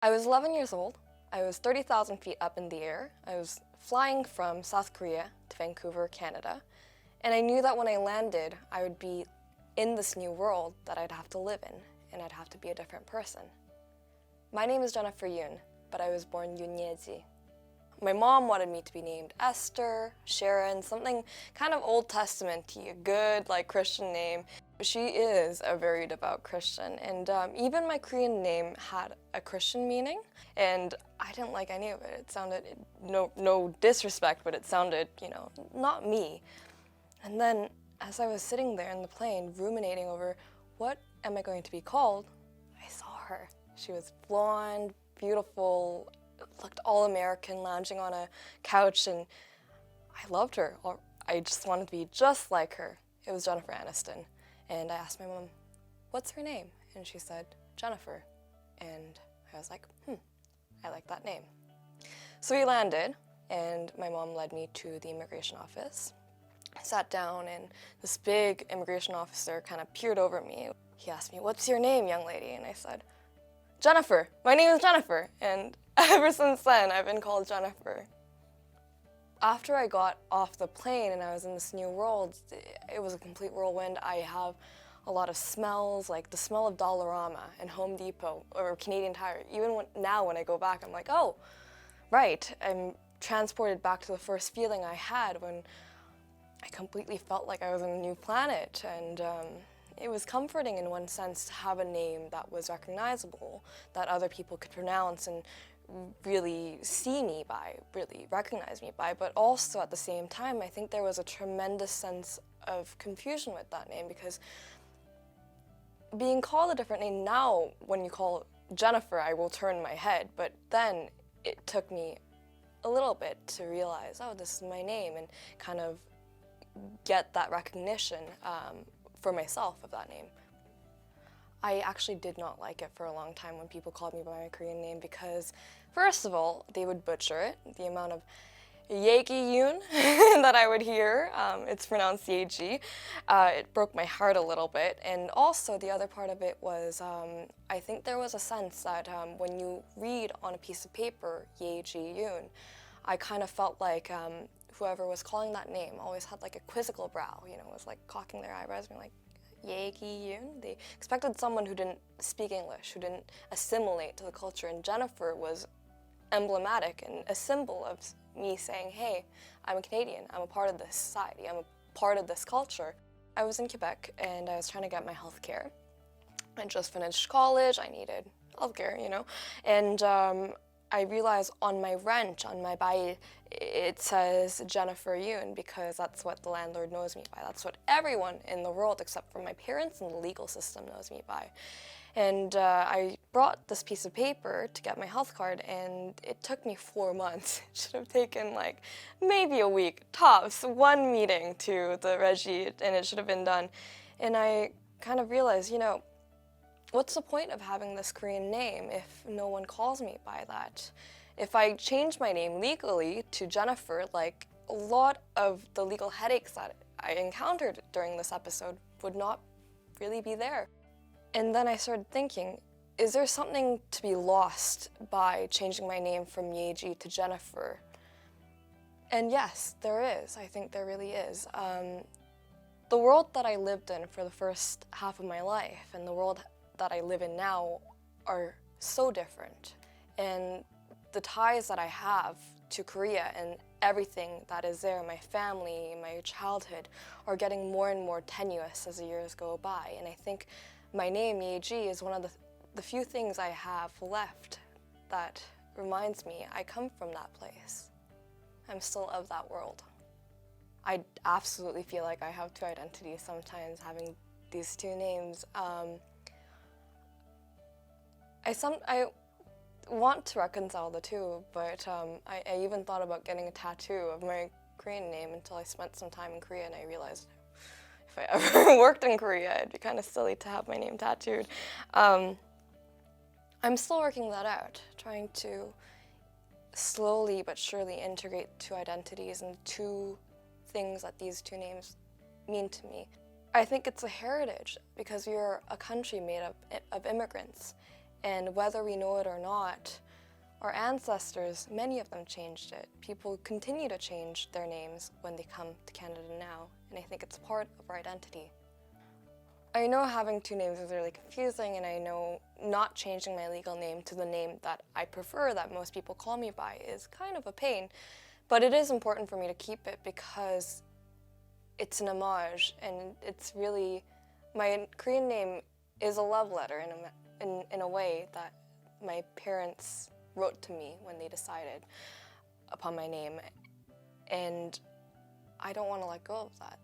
I was 11 years old. I was 30,000 feet up in the air. I was flying from South Korea to Vancouver, Canada. And I knew that when I landed, I would be in this new world that I'd have to live in, and I'd have to be a different person. My name is Jennifer Yoon, but I was born Yoon Yae Gi. My mom wanted me to be named Esther, Sharon, something kind of Old Testament-y, a good Christian name. She is a very devout Christian, and even my Korean name had a Christian meaning, and I didn't like any of it. It sounded, no disrespect, but it sounded, not me. And then, as I was sitting there in the plane, ruminating over what am I going to be called, I saw her. She was blonde, beautiful, looked all American, lounging on a couch, and I loved her. I just wanted to be just like her. It was Jennifer Aniston. And I asked my mom, what's her name? And she said, Jennifer. And I was like, I like that name. So we landed, and my mom led me to the immigration office. I sat down, and this big immigration officer kind of peered over at me. He asked me, what's your name, young lady? And I said, Jennifer. My name is Jennifer. And ever since then, I've been called Jennifer. After I got off the plane and I was in this new world, it was a complete whirlwind. I have a lot of smells, like the smell of Dollarama and Home Depot or Canadian Tire. Even now when I go back, I'm like, oh, right. I'm transported back to the first feeling I had when I completely felt like I was on a new planet. And it was comforting in one sense to have a name that was recognizable, that other people could pronounce and really see me by, really recognize me by, but also at the same time, I think there was a tremendous sense of confusion with that name because being called a different name now, when you call Jennifer, I will turn my head, but then it took me a little bit to realize, oh, this is my name, and kind of get that recognition for myself of that name. I actually did not like it for a long time when people called me by my Korean name because, first of all, they would butcher it. The amount of Yae Gi Yoon that I would hear, it's pronounced Yae Gi, it broke my heart a little bit. And also the other part of it was, I think there was a sense that when you read on a piece of paper, Yae Gi Yoon, I kind of felt like whoever was calling that name always had like a quizzical brow, was like cocking their eyebrows and being like, Yae Gi Yoon. They expected someone who didn't speak English, who didn't assimilate to the culture, and Jennifer was emblematic and a symbol of me saying, hey, I'm a Canadian, I'm a part of this society, I'm a part of this culture. I was in Quebec and I was trying to get my health care. I just finished college, I needed health care, and I realized on my rent, on my bail, it says Jennifer Yoon because that's what the landlord knows me by. That's what everyone in the world except for my parents and the legal system knows me by. And I brought this piece of paper to get my health card, and it took me 4 months. It should have taken maybe a week, tops, one meeting to the regie, and it should have been done. And I kind of realized, what's the point of having this Korean name if no one calls me by that? If I change my name legally to Jennifer, a lot of the legal headaches that I encountered during this episode would not really be there. And then I started thinking, is there something to be lost by changing my name from Yae Gi to Jennifer? And yes, there is. I think there really is. The world that I lived in for the first half of my life and the world that I live in now are so different. And the ties that I have to Korea and everything that is there, my family, my childhood, are getting more and more tenuous as the years go by. And I think my name, Yae Gi, is one of the few things I have left that reminds me I come from that place. I'm still of that world. I absolutely feel like I have two identities sometimes, having these two names. I want to reconcile the two, but I even thought about getting a tattoo of my Korean name until I spent some time in Korea and I realized if I ever worked in Korea, it'd be kind of silly to have my name tattooed. I'm still working that out, trying to slowly but surely integrate two identities and two things that these two names mean to me. I think it's a heritage because we're a country made up of immigrants. And whether we know it or not, our ancestors, many of them changed it. People continue to change their names when they come to Canada now, and I think it's part of our identity. I know having two names is really confusing, and I know not changing my legal name to the name that I prefer, that most people call me by, is kind of a pain. But it is important for me to keep it because it's an homage, and it's really, my Korean name is a love letter in a way that my parents wrote to me when they decided upon my name, and I don't want to let go of that.